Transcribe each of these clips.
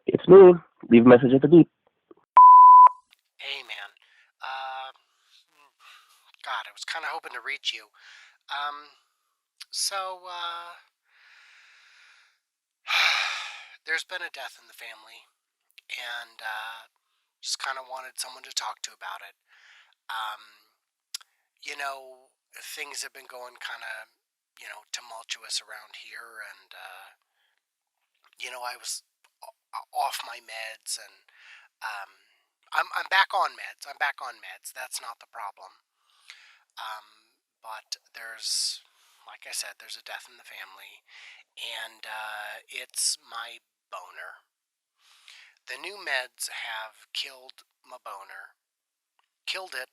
It's me. Leave a message at the beep. Hey, man. God, I was kind of hoping to reach you. So, there's been a death in the family, and, just kind of wanted someone to talk to about it. Um, things have been going kind of, tumultuous around here, and, I was off my meds, and, um, I'm back on meds. I'm back on meds. That's not the problem. But like I said, there's a death in the family, and it's my boner. The new meds have killed my boner. Killed it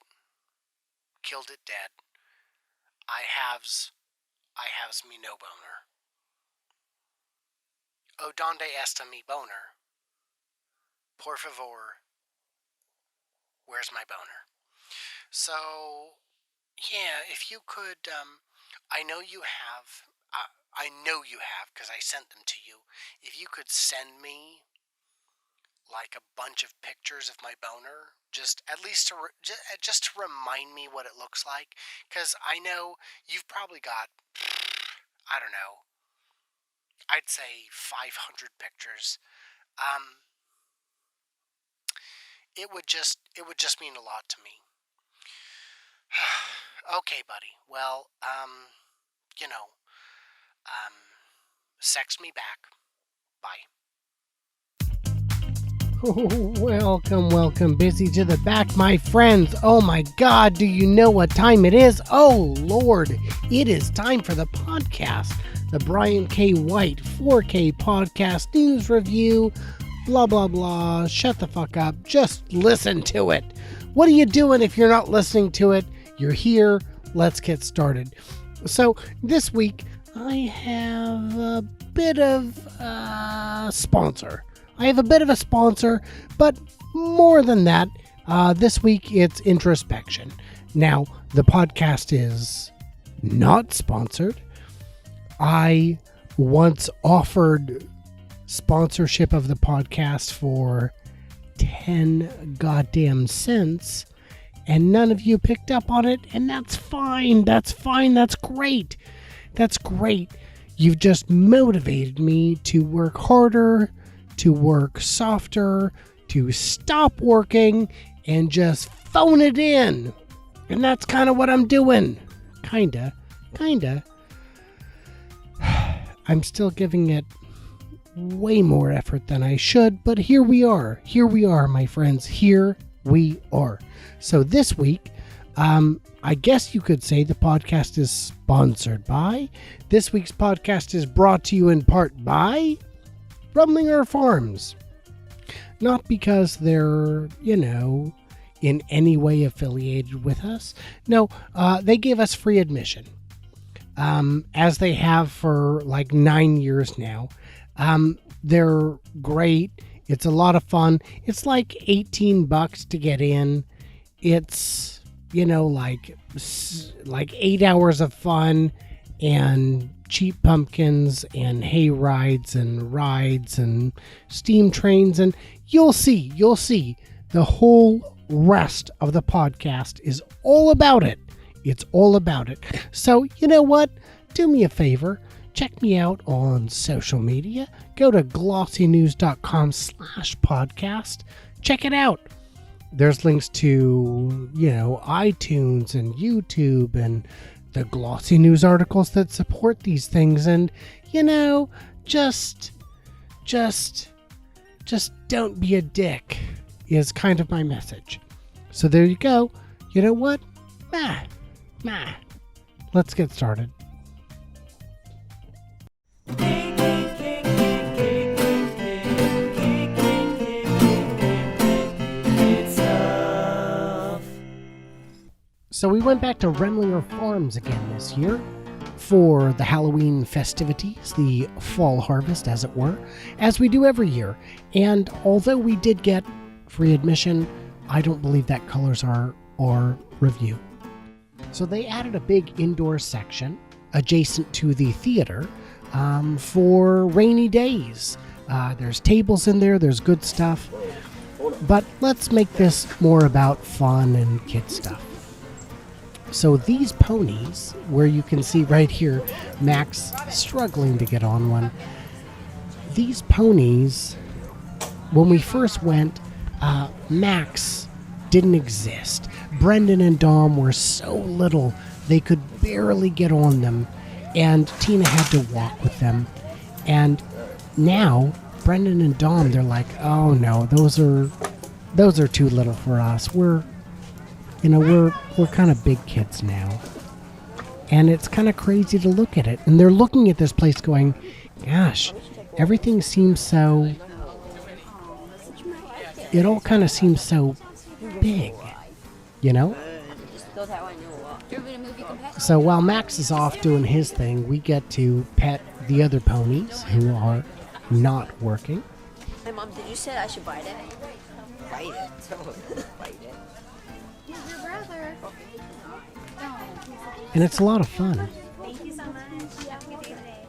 dead. I haves me no boner. O donde está mi boner? Por favor, where's my boner? So, yeah, if you could, I know you have, because I sent them to you. If you could send me, like, a bunch of pictures of my boner, just at least just to remind me what it looks like, because I know you've probably got, I don't know, I'd say 500 pictures. It would just mean a lot to me. Okay, buddy. Well, sex me back. Bye. Oh, welcome, busy to the back, my friends. Oh my God, do you know what time it is? Oh Lord, it is time for the podcast. The Brian K. White 4K podcast news review. Blah, blah, blah. Shut the fuck up. Just listen to it. What are you doing if you're not listening to it? You're here. Let's get started. So this week I have a bit of a sponsor. But more than that, this week it's introspection. Now, the podcast is not sponsored. I once offered sponsorship of the podcast for 10 goddamn cents, and none of you picked up on it, and that's fine. That's great. You've just motivated me to work harder, to work softer, to stop working, and just phone it in. And that's kind of what I'm doing. Kinda. I'm still giving it way more effort than I should, but here we are, my friends. Here we are. So this week, I guess you could say the podcast is sponsored by. This week's podcast is brought to you in part by Remlinger Farms. Not because they're, in any way affiliated with us. No, they gave us free admission. As they have for like 9 years now. They're great. It's a lot of fun. It's like $18 to get in. It's, like 8 hours of fun and cheap pumpkins and hay rides and steam trains. And you'll see the whole rest of the podcast is all about it. It's all about it. So, you know what? Do me a favor. Check me out on social media. Go to glossynews.com/podcast. Check it out. There's links to, iTunes and YouTube and the Glossy News articles that support these things. And, just don't be a dick is kind of my message. So there you go. You know what? Let's get started. So we went back to Remlinger Farms again this year for the Halloween festivities, the fall harvest, as it were, as we do every year. And although we did get free admission, I don't believe that colors our review. So they added a big indoor section adjacent to the theater for rainy days. There's tables in there. There's good stuff. But let's make this more about fun and kid stuff. So these ponies, where you can see right here, Max struggling to get on one. These ponies, when we first went, Max didn't exist. Brendan and Dom were so little, they could barely get on them. And Tina had to walk with them. And now, Brendan and Dom, they're like, oh no, those are too little for us. We're kind of big kids now. And it's kind of crazy to look at it. And they're looking at this place going, gosh, everything seems so... It all kind of seems so big, you know? So while Max is off doing his thing, we get to pet the other ponies who are not working. Hey, Mom, did you say I should bite it? Bite it. Bite it. He's your brother. And it's a lot of fun. Thank you so much. Have a good day today.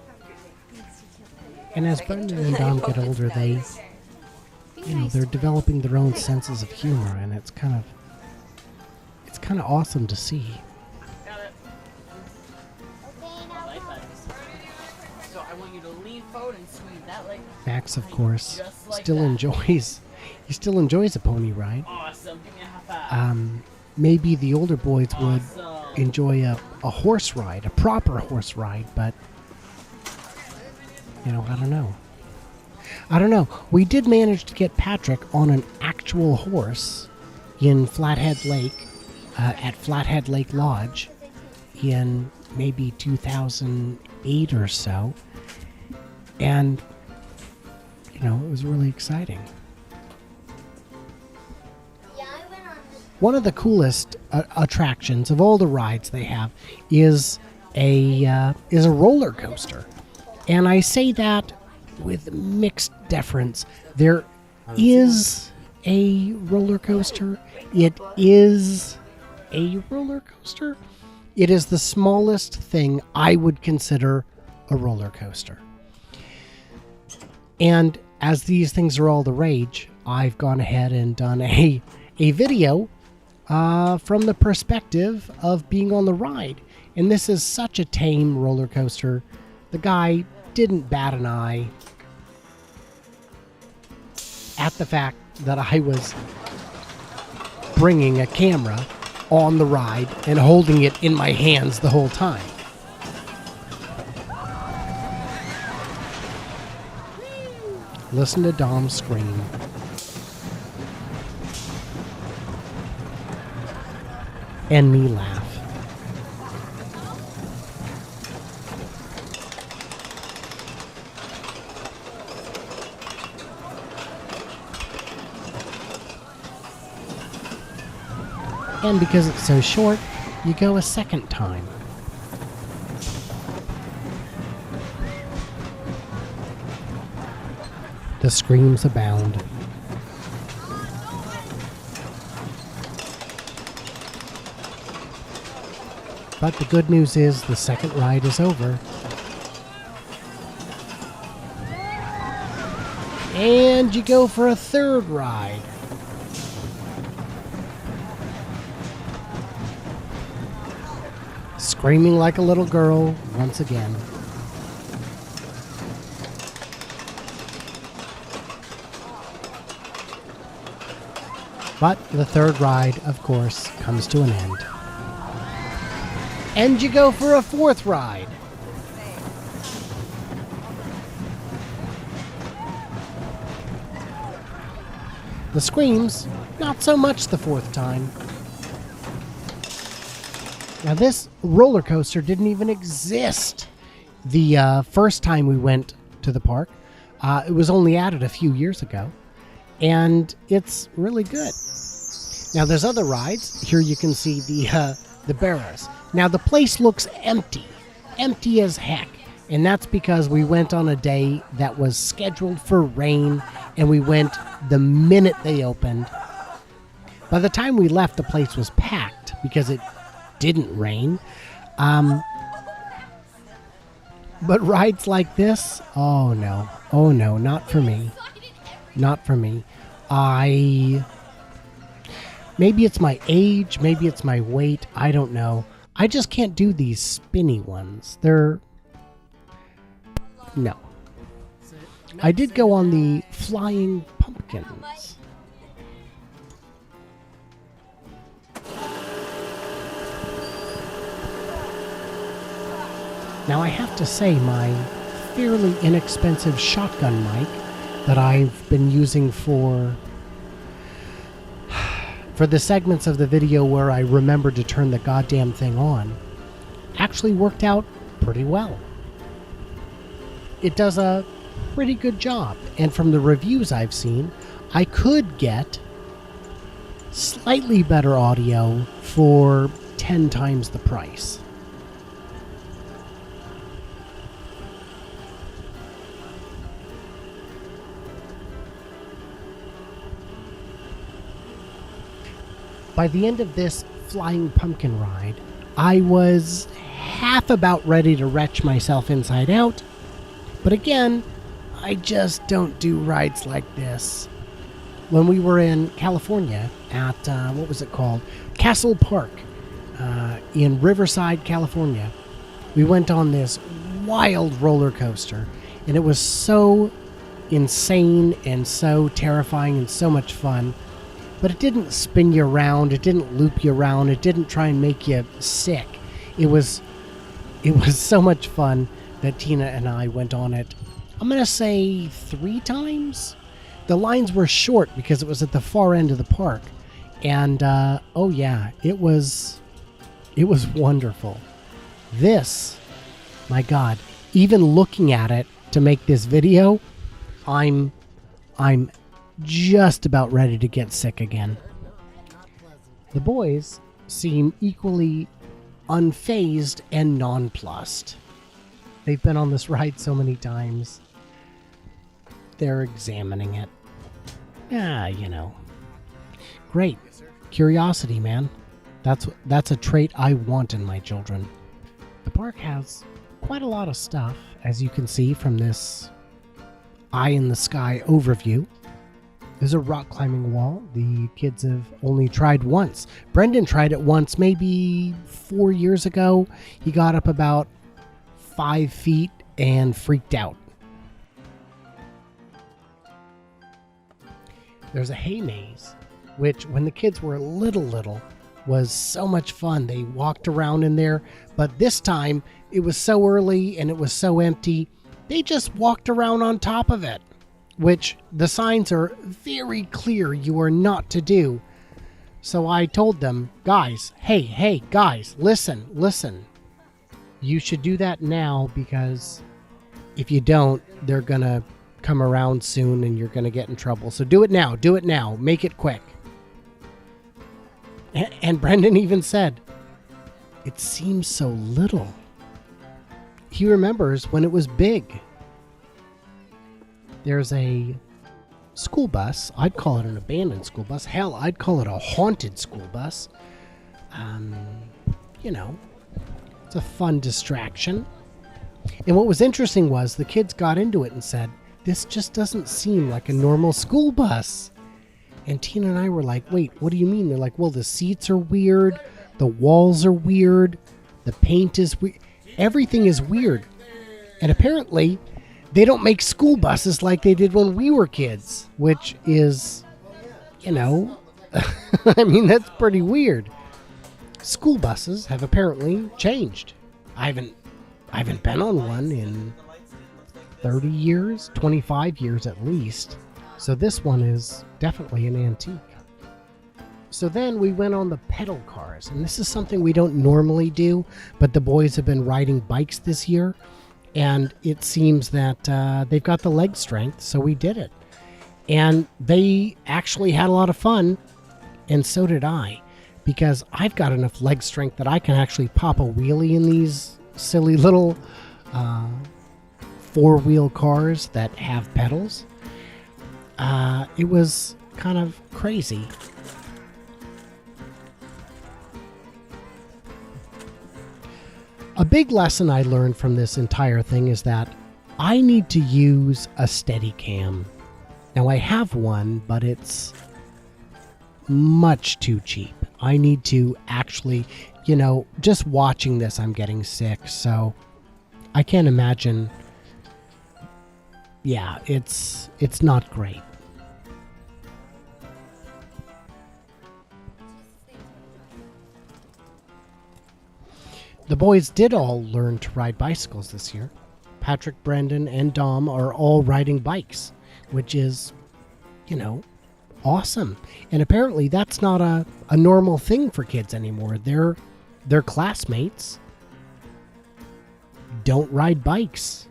And as Brendan and Dom get older, they're developing their own senses of humor, and it's kind of awesome to see. So I want you to lean forward and squeeze that leg. Max, of course, still enjoys a pony ride. Awesome. Give me a high five. Maybe the older boys would enjoy a horse ride, a proper horse ride, but I don't know. We did manage to get Patrick on an actual horse in Flathead Lake, at Flathead Lake Lodge in maybe 2008 or so. And, it was really exciting. One of the coolest attractions of all the rides they have is a roller coaster. And I say that with mixed deference. There is a roller coaster. It is a roller coaster. It is the smallest thing I would consider a roller coaster. And as these things are all the rage, I've gone ahead and done a video from the perspective of being on the ride. And this is such a tame roller coaster. The guy didn't bat an eye at the fact that I was bringing a camera on the ride and holding it in my hands the whole time. Listen to Dom scream. And me laugh. And because it's so short, you go a second time. The screams abound. But the good news is the second ride is over. And you go for a third ride. Screaming like a little girl once again. But the third ride, of course, comes to an end. And you go for a fourth ride. The screams, not so much the fourth time. Now this roller coaster didn't even exist the first time we went to the park. It was only added a few years ago. And it's really good. Now there's other rides. Here you can see the barrels. Now the place looks empty as heck. And that's because we went on a day that was scheduled for rain, and we went the minute they opened. By the time we left, the place was packed because it didn't rain. But rides like this, oh no, not for me. Not for me. Maybe it's my age, maybe it's my weight, I don't know. I just can't do these spinny ones. No. I did go on the flying pumpkins. Now I have to say, my fairly inexpensive shotgun mic that I've been using for the segments of the video where I remember to turn the goddamn thing on, actually worked out pretty well. It does a pretty good job, and from the reviews I've seen, I could get slightly better audio for 10 times the price. By the end of this flying pumpkin ride, I was half about ready to retch myself inside out, but again, I just don't do rides like this. When we were in California at, what was it called? Castle Park in Riverside, California, we went on this wild roller coaster, and it was so insane and so terrifying and so much fun. But it didn't spin you around, it didn't loop you around, it didn't try and make you sick. It was so much fun that Tina and I went on it, I'm going to say 3 times? The lines were short because it was at the far end of the park. And, oh yeah, it was wonderful. This, my God, even looking at it to make this video, I'm just about ready to get sick again. The boys seem equally unfazed and nonplussed. They've been on this ride so many times. They're examining it. You know. Great. Curiosity, man. That's a trait I want in my children. The park has quite a lot of stuff, as you can see from this eye in the sky overview. There's a rock climbing wall the kids have only tried once. Brendan tried it once, maybe 4 years ago. He got up about 5 feet and freaked out. There's a hay maze, which when the kids were little, was so much fun. They walked around in there, but this time it was so early and it was so empty, they just walked around on top of it. Which the signs are very clear you are not to do. So I told them, guys, hey, guys, listen. You should do that now, because if you don't, they're going to come around soon and you're going to get in trouble. So do it now, make it quick. And Brendan even said, it seems so little. He remembers when it was big. There's a school bus. I'd call it an abandoned school bus. Hell, I'd call it a haunted school bus. You know, it's a fun distraction. And what was interesting was the kids got into it and said, this just doesn't seem like a normal school bus. And Tina and I were like, wait, what do you mean? They're like, well, the seats are weird. The walls are weird. The paint is weird. Everything is weird. And apparently they don't make school buses like they did when we were kids, which is, you know, I mean, that's pretty weird. School buses have apparently changed. I haven't been on one in 30 years, 25 years at least. So this one is definitely an antique. So then we went on the pedal cars, and this is something we don't normally do, but the boys have been riding bikes this year. And it seems that they've got the leg strength, so we did it. And they actually had a lot of fun, and so did I. Because I've got enough leg strength that I can actually pop a wheelie in these silly little 4-wheel cars that have pedals. It was kind of crazy. A big lesson I learned from this entire thing is that I need to use a Steadicam. Now I have one, but it's much too cheap. I need to actually, just watching this, I'm getting sick. So I can't imagine. Yeah, it's not great. The boys did all learn to ride bicycles this year. Patrick, Brendan, and Dom are all riding bikes, which is, awesome. And apparently that's not a normal thing for kids anymore. Their classmates don't ride bikes.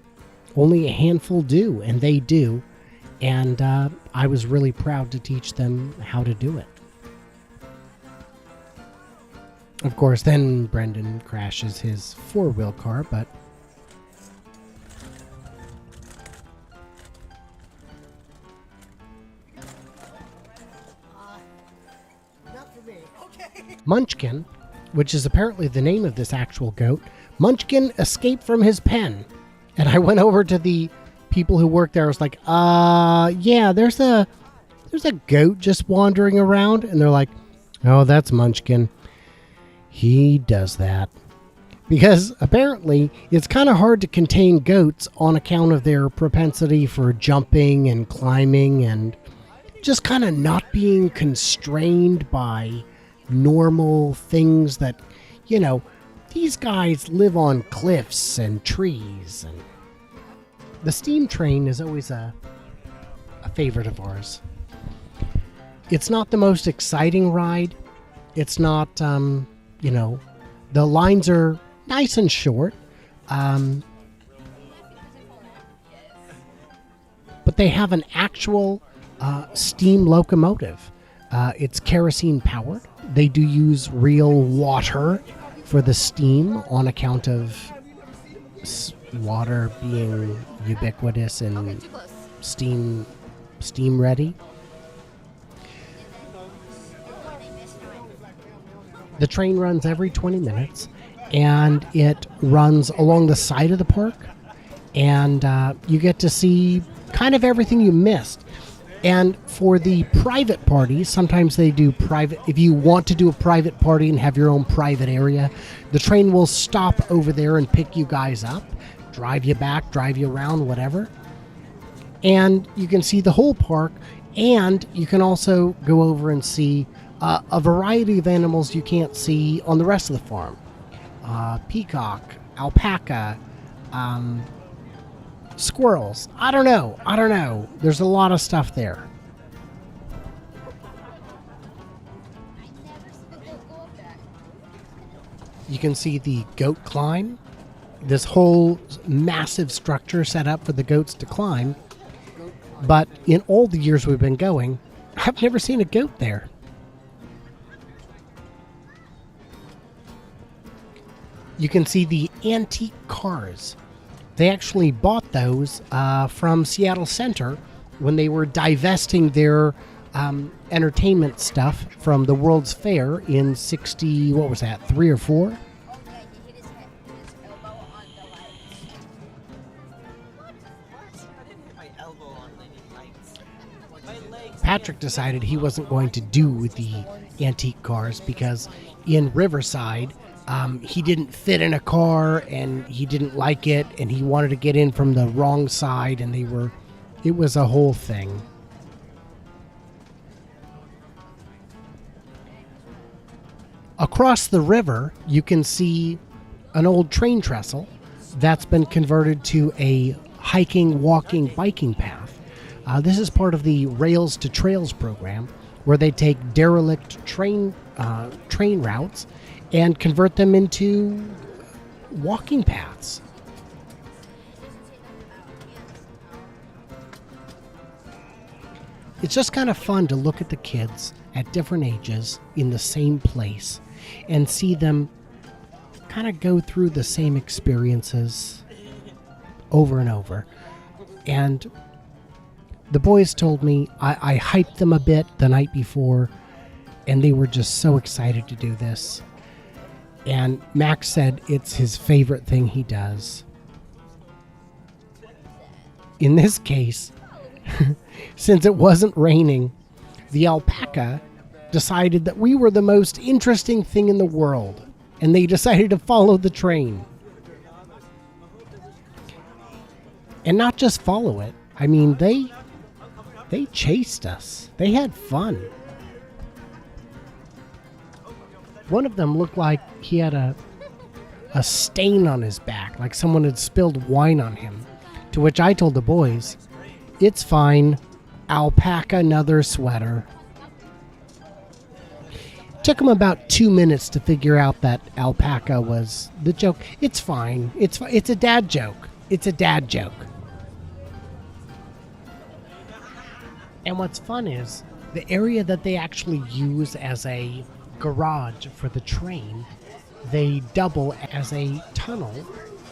Only a handful do, and they do. And I was really proud to teach them how to do it. Of course, then Brendan crashes his four-wheel car, but Munchkin, which is apparently the name of this actual goat, Munchkin escaped from his pen. And I went over to the people who work there. I was like, yeah, there's a goat just wandering around. And they're like, oh, that's Munchkin. He does that. Because apparently it's kind of hard to contain goats on account of their propensity for jumping and climbing and just kind of not being constrained by normal things that, these guys live on cliffs and trees. And the steam train is always a favorite of ours. It's not the most exciting ride. It's not, the lines are nice and short. But they have an actual steam locomotive. It's kerosene powered. They do use real water for the steam on account of water being ubiquitous and steam ready. The train runs every 20 minutes, and it runs along the side of the park, and you get to see kind of everything you missed. And for the private parties, sometimes they do private. If you want to do a private party and have your own private area, the train will stop over there and pick you guys up, drive you back, drive you around, whatever. And you can see the whole park, and you can also go over and see a variety of animals you can't see on the rest of the farm. Peacock, alpaca, squirrels. I don't know. There's a lot of stuff there. You can see the goat climb. This whole massive structure set up for the goats to climb. But in all the years we've been going, I've never seen a goat there. You can see the antique cars. They actually bought those from Seattle Center when they were divesting their entertainment stuff from the World's Fair in 60, what was that, 3 or 4? Patrick decided he wasn't going to do the antique cars because in Riverside, he didn't fit in a car and he didn't like it and he wanted to get in from the wrong side and it was a whole thing. Across the river, you can see an old train trestle that's been converted to a hiking, walking, biking path. This is part of the Rails to Trails program where they take derelict train routes and convert them into walking paths. It's just kind of fun to look at the kids at different ages in the same place and see them kind of go through the same experiences over and over. And the boys told me I hyped them a bit the night before, and they were just so excited to do this. And Max said it's his favorite thing he does. In this case, since it wasn't raining, the alpaca decided that we were the most interesting thing in the world, and they decided to follow the train. And not just follow it. I mean, they chased us. They had fun. One of them looked like he had a stain on his back, like someone had spilled wine on him. To which I told the boys, it's fine. Alpaca another sweater. Took him about 2 minutes to figure out that alpaca was the joke. It's fine. It's a dad joke. It's a dad joke. And what's fun is the area that they actually use as a garage for the train, they double as a tunnel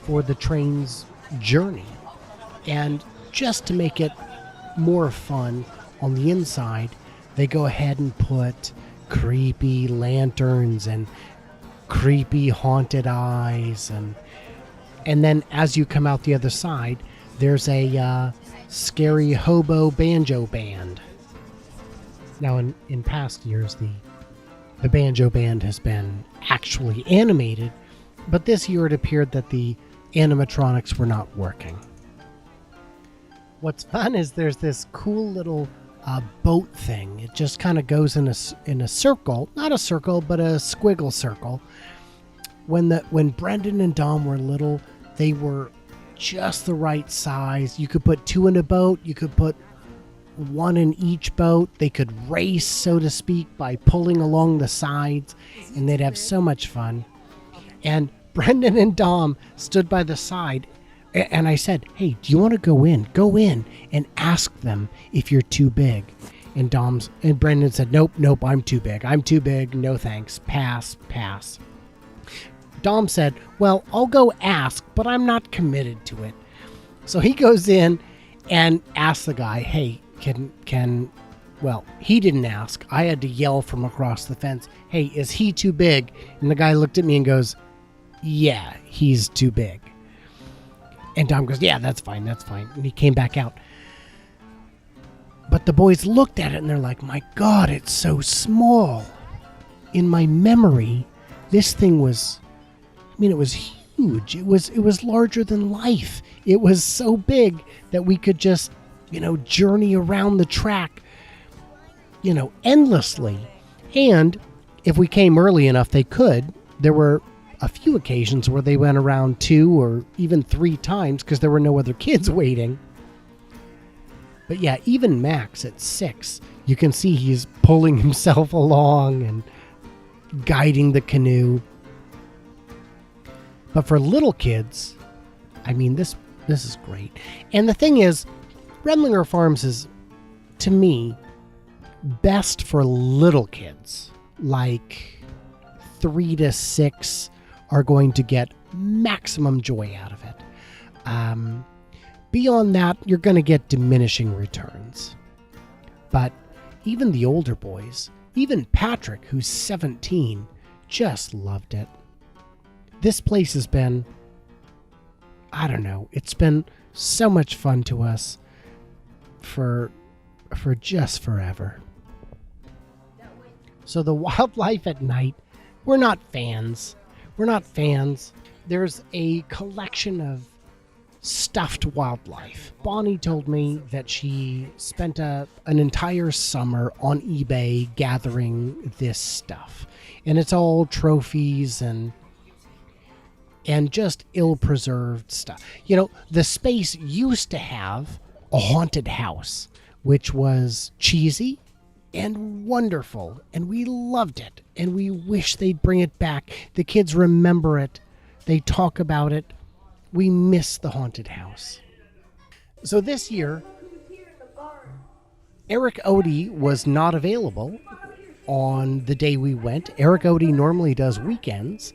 for the train's journey. And just to make it more fun on the inside, they go ahead and put creepy lanterns and creepy haunted eyes, and then as you come out the other side, there's a scary hobo banjo band. Now in past years the banjo band has been actually animated, but this year it appeared that the animatronics were not working. What's fun is there's this cool little boat thing. It just kind of goes in a circle, not a circle, but a squiggle circle. When Brendan and Dom were little, they were just the right size. You could put two in a boat. You could put one in each boat. They could race, so to speak, by pulling along the sides, and they'd have so much fun. And Brendan and Dom stood by the side, and I said, hey, do you want to go in? Go in and ask them if you're too big. And Brendan said, nope, I'm too big. I'm too big. No thanks. Pass. Dom said, well, I'll go ask, but I'm not committed to it. So he goes in and asks the guy, hey, well, he didn't ask. I had to yell from across the fence, hey, is he too big? And the guy looked at me and goes, yeah, he's too big. And Dom goes, yeah, that's fine. And he came back out. But the boys looked at it and they're like, my God, it's so small. In my memory, this thing was, it was huge. It was larger than life. It was so big that we could just, journey around the track, endlessly. And if we came early enough, they could. There were a few occasions where they went around 2 or even 3 times because there were no other kids waiting. But yeah, even Max at 6, you can see he's pulling himself along and guiding the canoe. But for little kids, this is great. And the thing is, Remlinger Farms is, to me, best for little kids. Like 3 to 6 are going to get maximum joy out of it. Beyond that, you're going to get diminishing returns. But even the older boys, even Patrick, who's 17, just loved it. This place has been, it's been so much fun to us for just forever. So the wildlife at night, we're not fans. There's a collection of stuffed wildlife. Bonnie told me that she spent an entire summer on eBay gathering this stuff. And it's all trophies and just ill-preserved stuff. The space used to have a haunted house, which was cheesy and wonderful, and we loved it, and we wish they'd bring it back. The kids remember it. They talk about it. We miss the haunted house. So this year, Eric Ode was not available on the day we went. Eric Ode normally does weekends,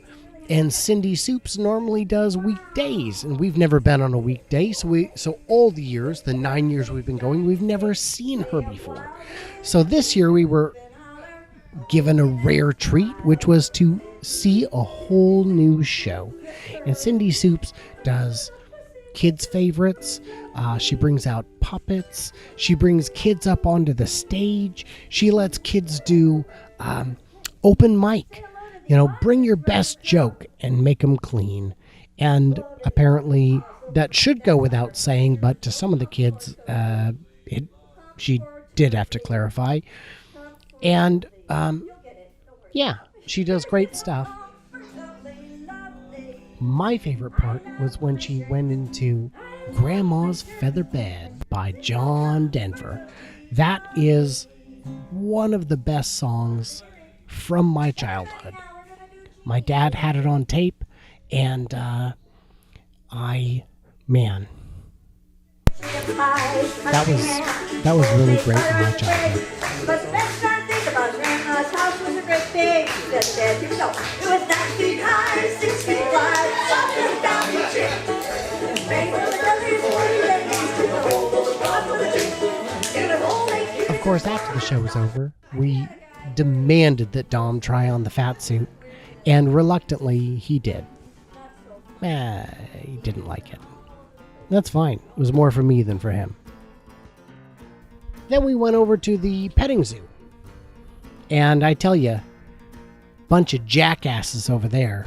and Cyndi Soups normally does weekdays, and we've never been on a weekday, so all the years, the 9 years we've been going, we've never seen her before. So this year we were given a rare treat, which was to see a whole new show. And Cyndi Soups does kids' favorites. She brings out puppets. She brings kids up onto the stage. She lets kids do open mic. You know, bring your best joke and make them clean. And apparently that should go without saying, but to some of the kids, she did have to clarify. And yeah, she does great stuff. My favorite part was when she went into Grandma's Feather Bed by John Denver. That is one of the best songs from my childhood. My dad had it on tape, and man, that was really great in my childhood. But the best I think about Grandma's house was a great big bed. You know, it was 9 feet high, 6 feet wide, something down the chip. Of course, after the show was over, we demanded that Dom try on the fat suit, and reluctantly he did. He didn't like it. That's fine. It was more for me than for him. Then we went over to the petting zoo. And I tell you, bunch of jackasses over there.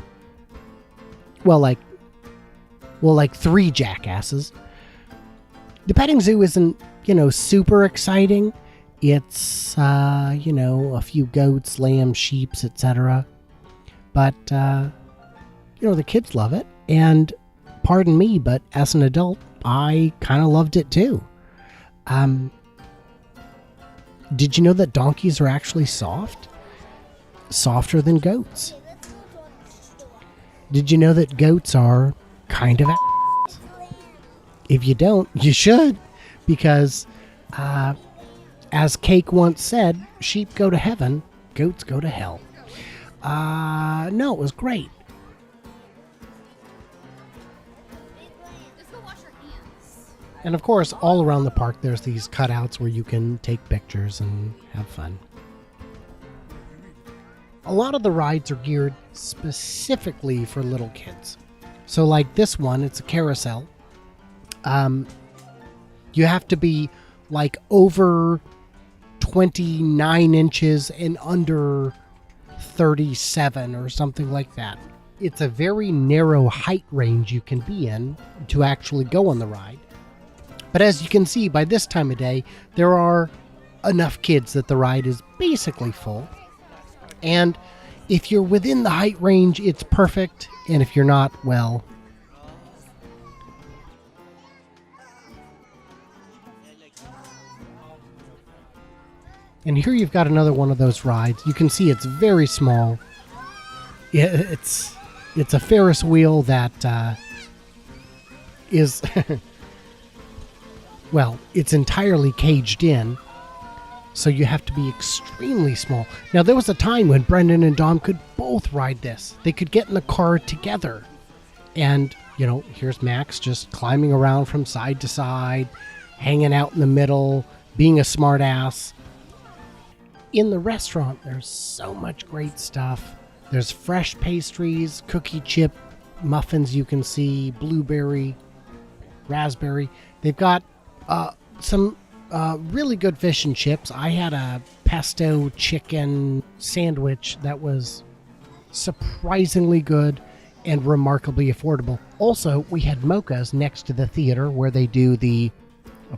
Well, like 3 jackasses. The petting zoo isn't, super exciting. It's, a few goats, lambs, sheep, etc. But, the kids love it. And pardon me, but as an adult, I kind of loved it too. Did you know that donkeys are actually soft? Softer than goats. Did you know that goats are kind of ass? If you don't, you should. Because, as Cake once said, sheep go to heaven, goats go to hell. No, it was great. And of course, all around the park, there's these cutouts where you can take pictures and have fun. A lot of the rides are geared specifically for little kids. So like this one, it's a carousel. You have to be like over 29 inches and under 37 or something like that. It's a very narrow height range you can be in to actually go on the ride. But as you can see, by this time of day, there are enough kids that the ride is basically full. And if you're within the height range, it's perfect. And if you're not, well... And here you've got another one of those rides. You can see it's very small. It's a Ferris wheel that is... Well, it's entirely caged in, so you have to be extremely small. Now, there was a time when Brendan and Dom could both ride this. They could get in the car together. And, here's Max just climbing around from side to side, hanging out in the middle, being a smart ass. In the restaurant, there's so much great stuff. There's fresh pastries, cookie chip muffins you can see, blueberry, raspberry. They've got some really good fish and chips. I had a pesto chicken sandwich that was surprisingly good and remarkably affordable. Also, we had mochas next to the theater where they do the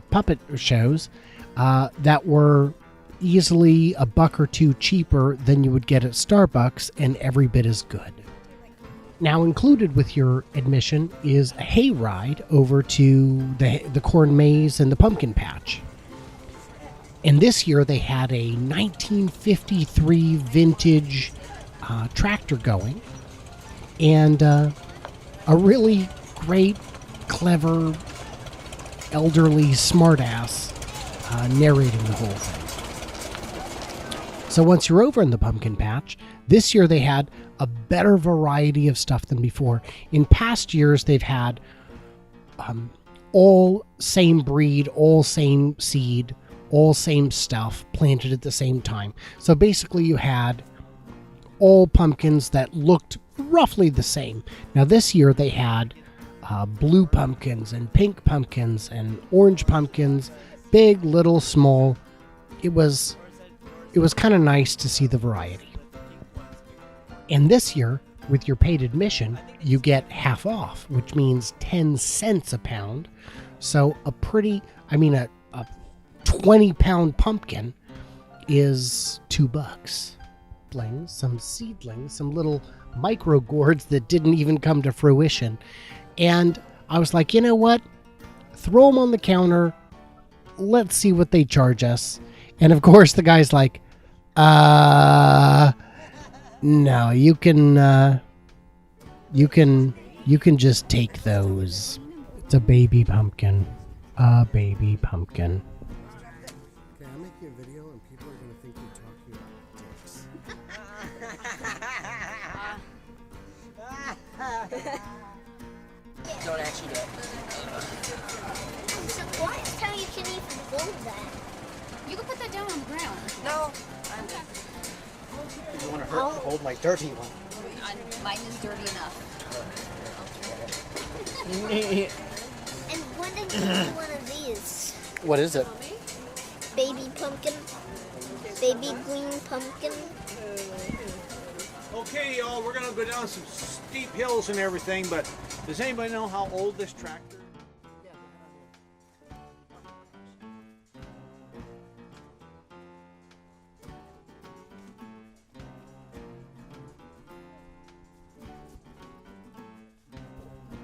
puppet shows that were easily $1 or $2 cheaper than you would get at Starbucks, and every bit as good. Now, included with your admission is a hay ride over to the corn maze and the pumpkin patch. And this year they had a 1953 vintage tractor going, and a really great, clever, elderly smartass narrating the whole thing. So once you're over in the pumpkin patch, this year they had a better variety of stuff than before. In past years, they've had all same breed, all same seed, all same stuff planted at the same time. So basically you had all pumpkins that looked roughly the same. Now this year they had blue pumpkins and pink pumpkins and orange pumpkins, big, little, small. It was kind of nice to see the variety. And this year, with your paid admission, you get half off, which means 10 cents a pound. So a 20-pound pumpkin is $2. Some seedlings, some little micro gourds that didn't even come to fruition. And I was like, you know what? Throw them on the counter. Let's see what they charge us. And of course, the guy's like, no, you can just take those. It's a baby pumpkin. A baby pumpkin. Okay, I'm making a video and people are gonna think you're talking about dicks. Don't actually do it. So why is how you can even hold that? You can put that down on the ground. No. You want to hold my dirty one. Mine is dirty enough. And when did you do one of these? What is it? Baby pumpkin. Baby green pumpkin. Okay, y'all, we're gonna go down some steep hills and everything, but does anybody know how old this tractor is?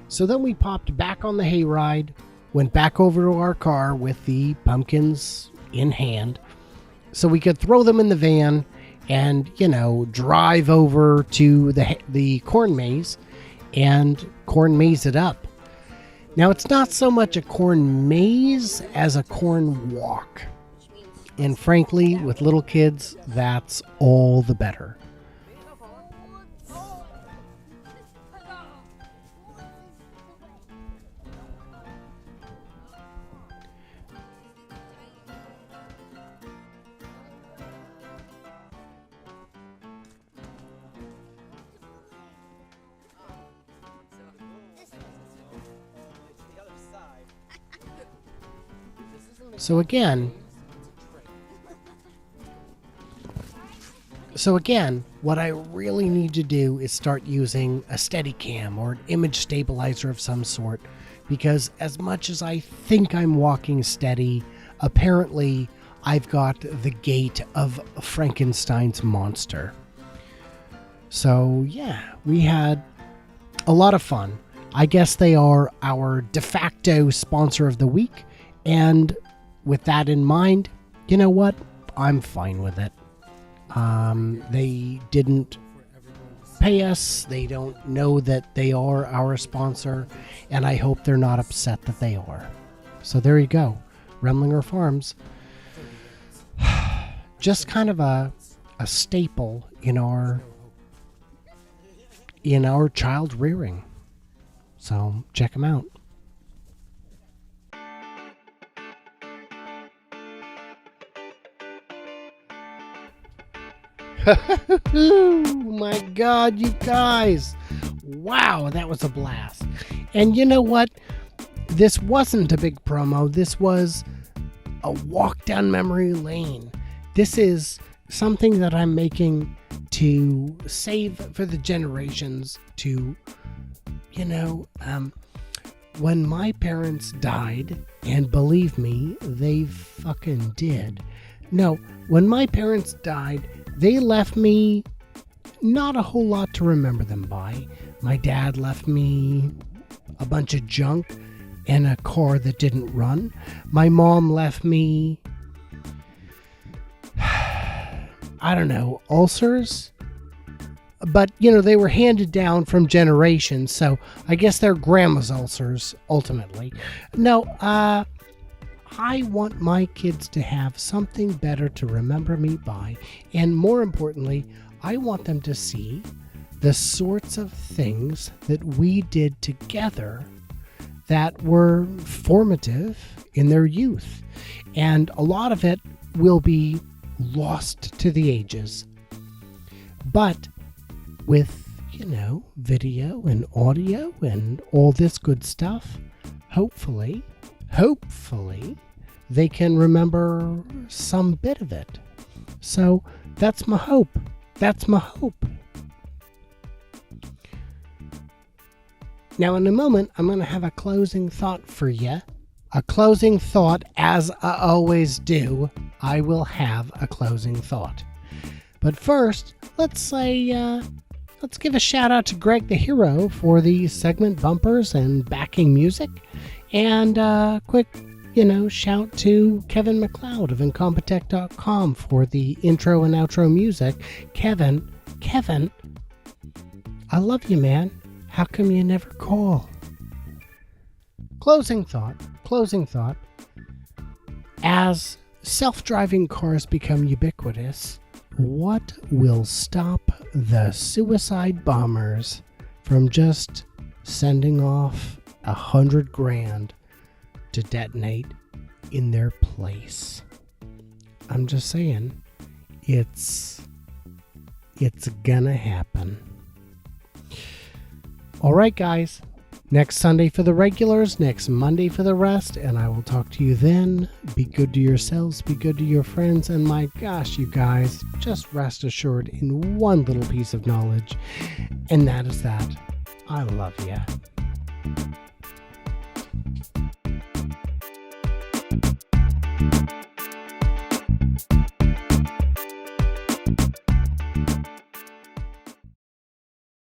So then we popped back on the hayride, went back over to our car with the pumpkins in hand so we could throw them in the van and, drive over to the corn maze and corn maze it up. Now, it's not so much a corn maze as a corn walk. And frankly, with little kids, that's all the better. So again, what I really need to do is start using a Steadicam or an image stabilizer of some sort, because as much as I think I'm walking steady, apparently I've got the gait of Frankenstein's monster. So yeah, we had a lot of fun. I guess they are our de facto sponsor of the week, and with that in mind, you know what? I'm fine with it. They didn't pay us. They don't know that they are our sponsor, and I hope they're not upset that they are. So there you go. Remlinger Farms. Just kind of a staple in our child rearing. So check them out. My God, you guys. Wow, that was a blast. And you know what? This wasn't a big promo. This was a walk down memory lane. This is something that I'm making to save for the generations to, when my parents died, and believe me, they fucking did. No, when my parents died, they left me not a whole lot to remember them by. My dad left me a bunch of junk and a car that didn't run. My mom left me, I don't know, ulcers? But, they were handed down from generations, so I guess they're grandma's ulcers, ultimately. No, I want my kids to have something better to remember me by, and more importantly, I want them to see the sorts of things that we did together that were formative in their youth. And a lot of it will be lost to the ages. But with, video and audio and all this good stuff, hopefully, they can remember some bit of it. So that's my hope. That's my hope. Now, in a moment, I'm going to have a closing thought for you. A closing thought, as I always do. I will have a closing thought. But first, let's give a shout out to Greg the Hero for the segment bumpers and backing music. And quick, shout to Kevin MacLeod of Incompetech.com for the intro and outro music. Kevin, I love you, man. How come you never call? Closing thought. As self-driving cars become ubiquitous, what will stop the suicide bombers from just sending off $100,000 to detonate in their place? I'm just saying, it's gonna happen. All right, guys. Next Sunday for the regulars, next Monday for the rest, and I will talk to you then. Be good to yourselves, be good to your friends, and my gosh, you guys, just rest assured in one little piece of knowledge, and that is that I love you.